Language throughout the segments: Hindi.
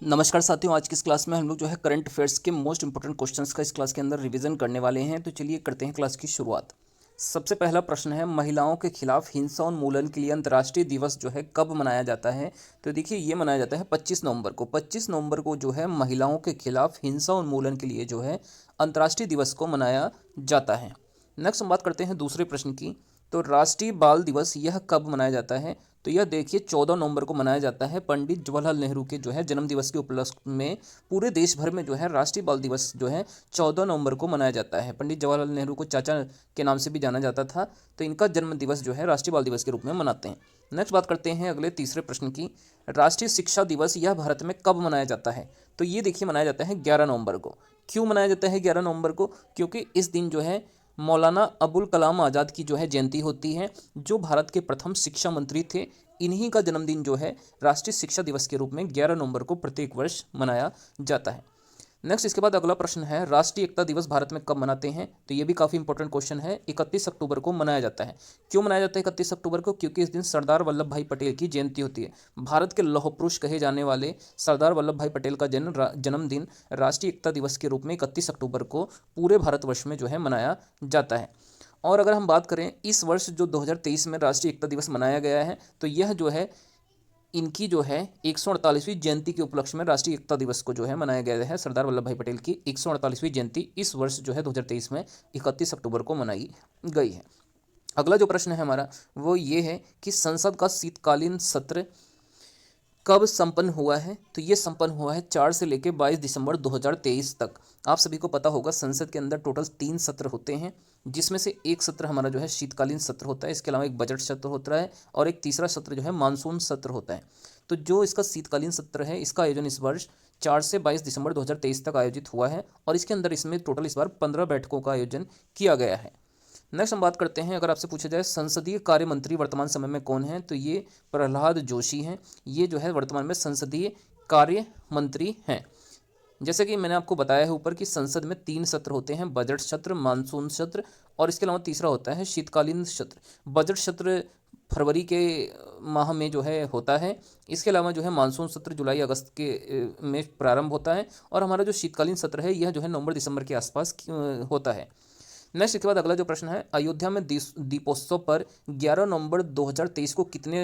नमस्कार साथियों, आज की इस क्लास में हम लोग जो है करंट अफेयर्स के मोस्ट इंपॉर्टेंट क्वेश्चंस का इस क्लास के अंदर रिवीजन करने वाले हैं। तो चलिए करते हैं क्लास की शुरुआत। सबसे पहला प्रश्न है, महिलाओं के खिलाफ हिंसा उन्मूलन के लिए अंतर्राष्ट्रीय दिवस जो है कब मनाया जाता है? तो देखिए, ये मनाया जाता है 25 नवंबर को। 25 नवंबर को जो है महिलाओं के खिलाफ हिंसा उन्मूलन के लिए जो है अंतर्राष्ट्रीय दिवस को मनाया जाता है। नेक्स्ट हम बात करते हैं दूसरे प्रश्न की। तो राष्ट्रीय बाल दिवस यह कब मनाया जाता है? तो यह देखिए 14 नवंबर को मनाया जाता है। पंडित जवाहरलाल नेहरू के जो है जन्म दिवस के उपलक्ष्य में पूरे देश भर में जो है राष्ट्रीय बाल दिवस जो है 14 नवंबर को मनाया जाता है। पंडित जवाहरलाल नेहरू को चाचा के नाम से भी जाना जाता था, तो इनका जन्म दिवस जो है राष्ट्रीय बाल दिवस के रूप में मनाते हैं। नेक्स्ट बात करते हैं अगले तीसरे प्रश्न की। राष्ट्रीय शिक्षा दिवस यह भारत में कब मनाया जाता है? तो ये देखिए मनाया जाता है 11 नवंबर को। क्यों मनाया जाता है 11 नवंबर को? क्योंकि इस दिन जो है मौलाना अबुल कलाम आज़ाद की जो है जयंती होती है, जो भारत के प्रथम शिक्षा मंत्री थे। इन्हीं का जन्मदिन जो है राष्ट्रीय शिक्षा दिवस के रूप में 11 नवंबर को प्रत्येक वर्ष मनाया जाता है। नेक्स्ट इसके बाद अगला प्रश्न है, राष्ट्रीय एकता दिवस भारत में कब मनाते हैं? तो ये भी काफ़ी इंपॉर्टेंट क्वेश्चन है। 31 अक्टूबर को मनाया जाता है। क्यों मनाया जाता है 31 अक्टूबर को? क्योंकि इस दिन सरदार वल्लभ भाई पटेल की जयंती होती है। भारत के लौह पुरुष कहे जाने वाले सरदार वल्लभ भाई पटेल का जन्मदिन राष्ट्रीय एकता दिवस के रूप में 31 अक्टूबर को पूरे भारतवर्ष में जो है मनाया जाता है। और अगर हम बात करें इस वर्ष जो 2023 में राष्ट्रीय एकता दिवस मनाया गया है, तो यह जो है इनकी जो है 148वीं जयंती के उपलक्ष्य में राष्ट्रीय एकता दिवस को जो है मनाया गया है। सरदार वल्लभ भाई पटेल की 148वीं जयंती इस वर्ष जो है 2023 में 31 अक्टूबर को मनाई गई है। अगला जो प्रश्न है हमारा वो ये है कि संसद का शीतकालीन सत्र कब संपन्न हुआ है? तो ये संपन्न हुआ है 4 से लेकर 22 दिसंबर 2023 तक। आप सभी को पता होगा संसद के अंदर टोटल 3 सत्र होते हैं, जिसमें से एक सत्र हमारा जो है शीतकालीन सत्र होता है। इसके अलावा एक बजट सत्र होता है और एक तीसरा सत्र जो है मानसून सत्र होता है। तो जो इसका शीतकालीन सत्र है, इसका आयोजन इस वर्ष 4 से 22 दिसंबर 2023 तक आयोजित हुआ है और इसके अंदर इसमें टोटल इस बार 15 बैठकों का आयोजन किया गया है। नेक्स्ट हम बात करते हैं, अगर आपसे पूछा जाए संसदीय कार्य मंत्री वर्तमान समय में कौन है, तो ये प्रहलाद जोशी हैं। ये जो है वर्तमान में संसदीय कार्य मंत्री हैं। जैसे कि मैंने आपको बताया है ऊपर कि संसद में 3 सत्र होते हैं, बजट सत्र, मानसून सत्र और इसके अलावा तीसरा होता है शीतकालीन सत्र। बजट सत्र फरवरी के माह में जो है होता है। इसके अलावा जो है मानसून सत्र जुलाई अगस्त के में प्रारंभ होता है और हमारा जो शीतकालीन सत्र है यह जो है नवंबर दिसंबर के आसपास होता है। नेक्स्ट इसके बाद अगला जो प्रश्न है, अयोध्या में दीपोत्सव पर 11 नवंबर 2023 को कितने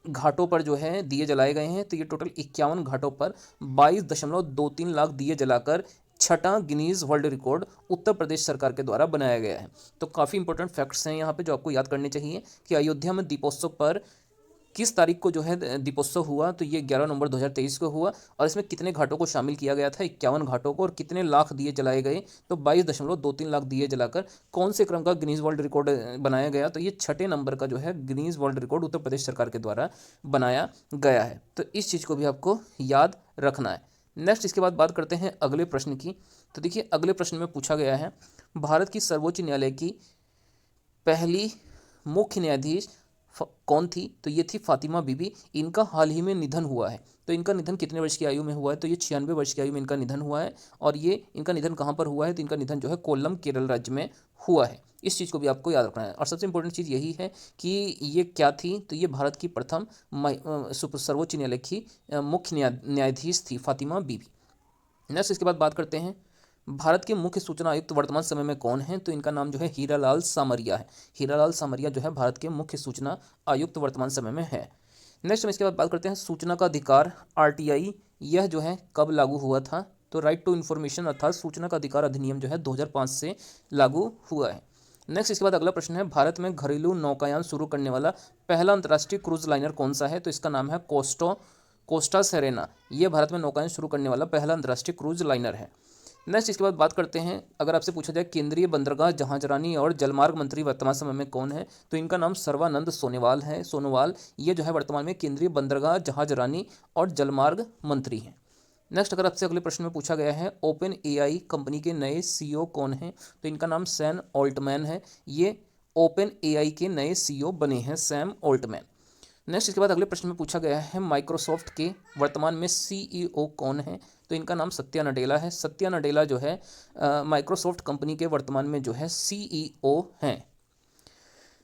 घाटों पर जो है दिए जलाए गए हैं? तो ये टोटल 51 घाटों पर 22.23 लाख दिए जलाकर छठा Guinness world record Uttar Pradesh सरकार के द्वारा बनाया गया है। तो काफ़ी इंपॉर्टेंट फैक्ट्स हैं यहाँ पे जो आपको याद करने चाहिए कि अयोध्या में दीपोत्सव पर किस तारीख को जो है दीपोत्सव हुआ। तो ये 11 नवंबर 2023 को हुआ और इसमें कितने घाटों को शामिल किया गया था? 51 घाटों को। और कितने लाख दिए जलाए गए? तो 22.23 लाख दिए जलाकर कौन से क्रम का गिनीज वर्ल्ड रिकॉर्ड बनाया गया? तो ये छठे नंबर का जो है Guinness world record Uttar Pradesh सरकार के द्वारा बनाया गया है। तो इस चीज़ को भी आपको याद रखना है। नेक्स्ट इसके बाद बात करते हैं अगले प्रश्न की। तो देखिए अगले प्रश्न में पूछा गया है, भारत की सर्वोच्च न्यायालय की पहली मुख्य न्यायाधीश कौन थी? तो ये थी फातिमा बीबी। इनका हाल ही में निधन हुआ है। तो इनका निधन कितने वर्ष की आयु में हुआ है? तो ये 96 वर्ष की आयु में इनका निधन हुआ है। और ये इनका निधन कहाँ पर हुआ है? तो इनका निधन जो है कोल्लम केरल राज्य में हुआ है। इस चीज़ को भी आपको याद रखना है। और सबसे इंपॉर्टेंट चीज़ यही है कि ये क्या थी? तो ये भारत की प्रथम सर्वोच्च न्यायालय की मुख्य न्यायाधीश थी फातिमा बीबी। नेक्स्ट इसके बाद बात करते हैं, भारत के मुख्य सूचना आयुक्त वर्तमान समय में कौन है? तो इनका नाम जो है हीरालाल सामरिया है। हीरालाल सामरिया जो है भारत के मुख्य सूचना आयुक्त वर्तमान समय में है। नेक्स्ट हम इसके बाद बात करते हैं, सूचना का अधिकार आरटीआई यह जो है कब लागू हुआ था? तो राइट टू इन्फॉर्मेशन अर्थात सूचना का अधिकार अधिनियम जो है 2005 से लागू हुआ है। नेक्स्ट इसके बाद अगला प्रश्न है, भारत में घरेलू नौकायान शुरू करने वाला पहला अंतर्राष्ट्रीय क्रूज लाइनर कौन सा है? तो इसका नाम है कोस्टा सेरेना। यह भारत में नौकायान शुरू करने वाला पहला अंतर्राष्ट्रीय क्रूज लाइनर है। नेक्स्ट इसके बाद बात करते हैं, अगर आपसे पूछा जाए केंद्रीय बंदरगाह जहाजरानी और जलमार्ग मंत्री वर्तमान समय में कौन है? तो इनका नाम सर्बानंद सोनोवाल। ये जो है वर्तमान में केंद्रीय बंदरगाह जहाजरानी और जलमार्ग मंत्री हैं। नेक्स्ट अगर आपसे अगले प्रश्न में पूछा गया है, ओपन एआई कंपनी के नए सीईओ कौन हैं? तो इनका नाम सैम ऑल्टमैन है। ये ओपन एआई के नए सीईओ बने हैं, सैम ऑल्टमैन। नेक्स्ट इसके बाद अगले प्रश्न में पूछा गया है, माइक्रोसॉफ्ट के वर्तमान में सीईओ कौन है? तो इनका नाम सत्या नडेला है। सत्या नडेला जो है माइक्रोसॉफ्ट कंपनी के वर्तमान में जो है सीईओ हैं।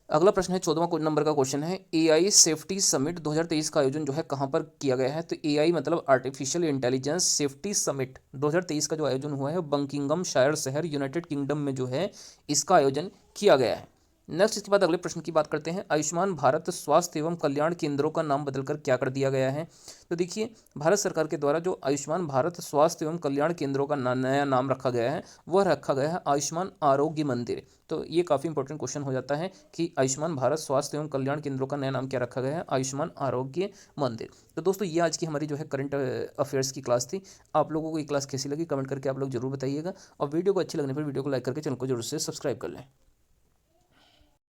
अगला प्रश्न है 14वां नंबर का क्वेश्चन है एआई सेफ्टी समिट 2023 का आयोजन जो है कहाँ पर किया गया है। तो एआई मतलब आर्टिफिशियल इंटेलिजेंस सेफ्टी समिट 2023 का जो आयोजन हुआ है बकिंगम शायर शहर यूनाइटेड किंगडम में जो है इसका आयोजन किया गया है। नेक्स्ट इसके बाद अगले प्रश्न की बात करते हैं। आयुष्मान भारत स्वास्थ्य एवं कल्याण केंद्रों का नाम बदलकर क्या कर दिया गया है। तो देखिए भारत सरकार के द्वारा जो आयुष्मान भारत स्वास्थ्य एवं कल्याण केंद्रों का नया नाम रखा गया है वह रखा गया है आयुष्मान आरोग्य मंदिर। तो ये काफ़ी इंपॉर्टेंट क्वेश्चन हो जाता है कि आयुष्मान भारत स्वास्थ्य एवं कल्याण केंद्रों का नया नाम क्या रखा गया है, आयुष्मान आरोग्य मंदिर। तो दोस्तों ये आज की हमारी जो है करंट अफेयर्स की क्लास थी। आप लोगों को ये क्लास कैसी लगी कमेंट करके आप लोग जरूर बताइएगा और वीडियो को अच्छी लगने पर वीडियो को लाइक करके चैनल को जरूर से सब्सक्राइब कर लें।